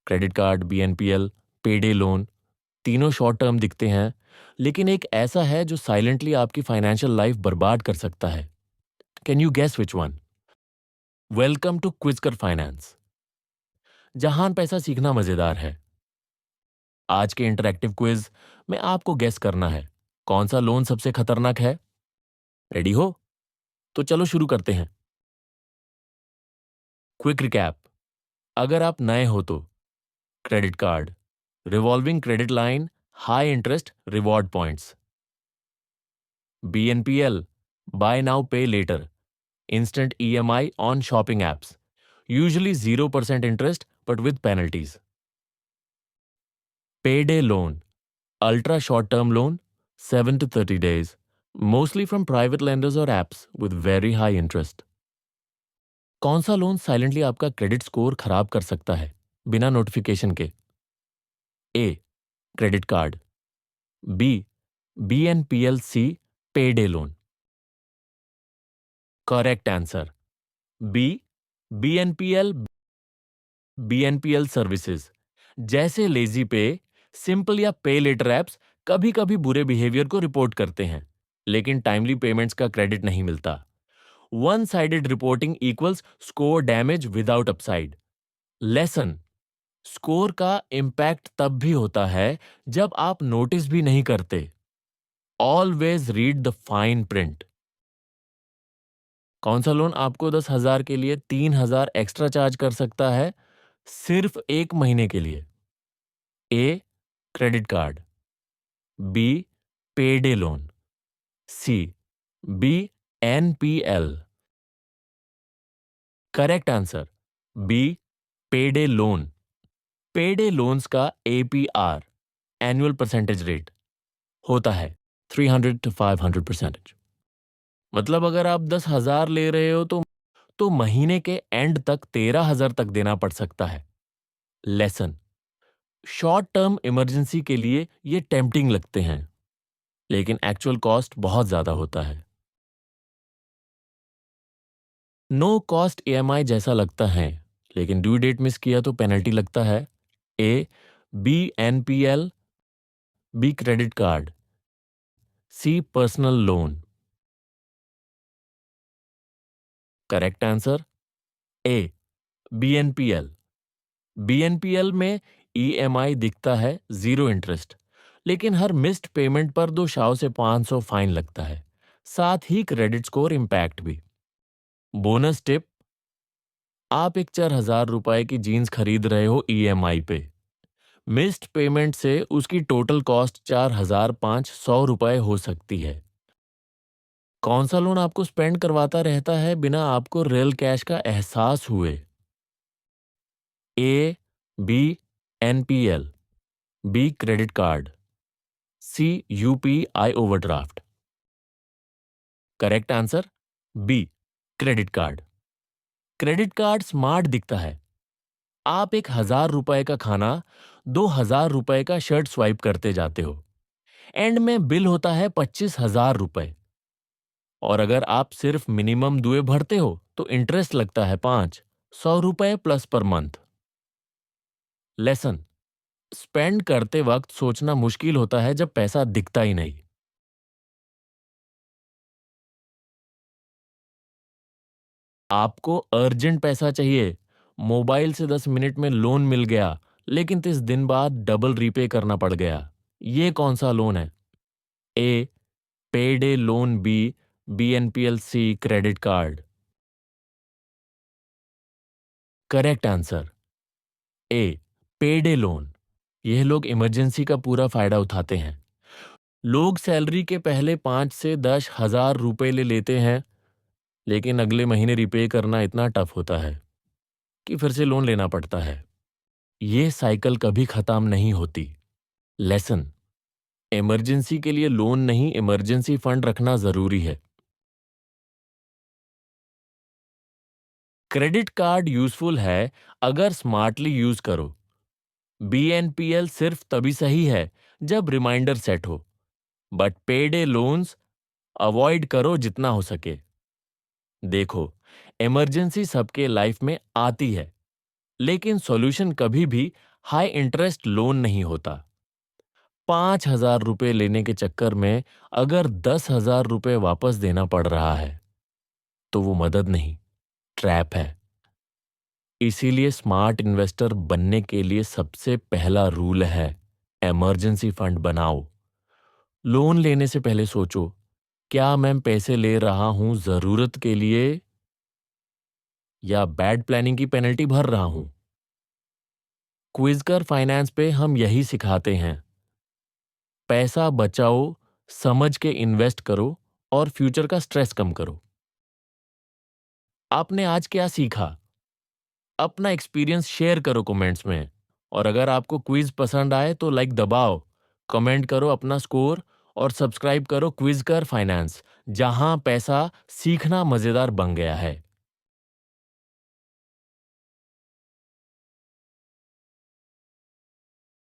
Credit card, BNPL, पेडे loan, तीनों short term दिखते हैं, लेकिन एक ऐसा है जो साइलेंटली आपकी फाइनेंशियल लाइफ बर्बाद कर सकता है। Can you guess which one? Welcome to क्विज़कर फाइनेंस, जहां पैसा सीखना मजेदार है। आज के इंटरैक्टिव क्विज में आपको गेस करना है कौन सा लोन सबसे खतरनाक है। रेडी हो? तो चलो शुरू करते हैं। Quick recap. अगर आप नए हो तो credit card, revolving credit line, high interest, reward points. BNPL, buy now pay later, instant EMI on shopping apps, usually 0% interest but with penalties. Payday loan, ultra short term loan, 7 to 30 days, mostly from private lenders or apps with very high interest. कौन सा loan silently आपका credit score खराब कर सकता है बिना notification के? ए, credit card. B, BNPL-C payday loan. Correct answer B, BNPL services जैसे लेजी पे, सिंपल या पे लेटर एप्स कभी कभी बुरे बिहेवियर को रिपोर्ट करते हैं, लेकिन टाइमली पेमेंट्स का क्रेडिट नहीं मिलता। One sided reporting equals score damage without upside. Lesson: score का इम्पैक्ट तब भी होता है जब आप नोटिस भी नहीं करते। Always read the fine print. कौन सा लोन आपको 10,000 के लिए 3,000 एक्स्ट्रा चार्ज कर सकता है सिर्फ 1 महीने के लिए? ए, क्रेडिट कार्ड। बी, पेडे लोन। सी, BNPL। करेक्ट आंसर बी, पेडे लोन। पेडे लोन्स का APR, एनुअल परसेंटेज रेट, होता है 300 to 500%। मतलब अगर आप 10,000 ले रहे हो तो महीने के एंड तक 13,000 तक देना पड़ सकता है। लेसन: शॉर्ट टर्म इमरजेंसी के लिए ये टेम्पटिंग लगते हैं, लेकिन एक्चुअल कॉस्ट बहुत ज्यादा होता है। नो कॉस्ट EMI जैसा लगता है, लेकिन ड्यू डेट मिस किया तो पेनल्टी लगता है। A, BNPL, B, credit card, C, personal loan. Correct answer A, BNPL। BNPL में EMI दिखता है 0 इंटरेस्ट, लेकिन हर मिस्ड पेमेंट पर 200 से 500 फाइन लगता है, साथ ही क्रेडिट स्कोर इम्पैक्ट भी। बोनस टिप: आप एक 4,000 रुपए की जीन्स खरीद रहे हो EMI पे, मिस्ड पेमेंट से उसकी टोटल कॉस्ट 4,500 रुपए हो सकती है। कौन सा लोन आपको स्पेंड करवाता रहता है बिना आपको रियल कैश का एहसास हुए? A, BNPL, B, credit card, C, UPI overdraft. Correct answer B, credit card. Credit card smart दिखता है। आप 1,000 रुपए का खाना 2,000 रुपए का शर्ट स्वाइप करते जाते हो, एंड में बिल होता है 25,000 रुपए। और अगर आप सिर्फ मिनिमम दुए भरते हो तो इंटरेस्ट लगता है 500 रुपए plus per month. Lesson: spend करते वक्त सोचना मुश्किल होता है जब पैसा दिखता ही नहीं। आपको अर्जेंट पैसा चाहिए, मोबाइल से 10 मिनट में लोन मिल गया, लेकिन 30 दिन बाद डबल रीपे करना पड़ गया। ये कौन सा लोन है? A, payday loan. B, BNPL-C credit card. Correct answer A, payday loan. यह लोग इमरजेंसी का पूरा फायदा उठाते हैं। लोग सैलरी के पहले 5 से 10,000 रुपए ले लेते हैं, लेकिन अगले महीने रिपे करना इतना टफ होता है कि फिर से लोन लेना पड़ता है। ये साइकिल कभी खत्म नहीं होती। लेसन: इमरजेंसी के लिए लोन नहीं, इमरजेंसी फंड रखना जरूरी है। क्रेडिट कार्ड यूजफुल है अगर स्मार्टली यूज करो। BNPL सिर्फ तभी सही है जब रिमाइंडर सेट हो, बट पेडे लोन्स अवॉइड करो जितना हो सके। देखो, इमरजेंसी सबके लाइफ में आती है, लेकिन सॉल्यूशन कभी भी हाई इंटरेस्ट लोन नहीं होता। 5,000 रुपए लेने के चक्कर में अगर 10,000 रुपए वापस देना पड़ रहा है, तो वो मदद नहीं, ट्रैप है। इसीलिए स्मार्ट इन्वेस्टर बनने के लिए सबसे पहला रूल है, इमरजेंसी फंड बनाओ। लोन लेने से पहले सोचो, क्या मैं पैसे ले रहा हूं जरूरत के लिए या बैड प्लानिंग की पेनल्टी भर रहा हूं? क्विज़कर फाइनेंस पे हम यही सिखाते हैं। पैसा बचाओ, समझ के इन्वेस्ट करो और फ्यूचर का स्ट्रेस कम करो। आपने आज क्या सीखा? अपना एक्सपीरियंस शेयर करो कमेंट्स में। और अगर आपको क्विज पसंद आए तो लाइक दबाओ, कमेंट करो अपना स्कोर और सब्सक्राइब करो क्विज़कर फाइनेंस, जहां पैसा सीखना मजेदार बन गया है।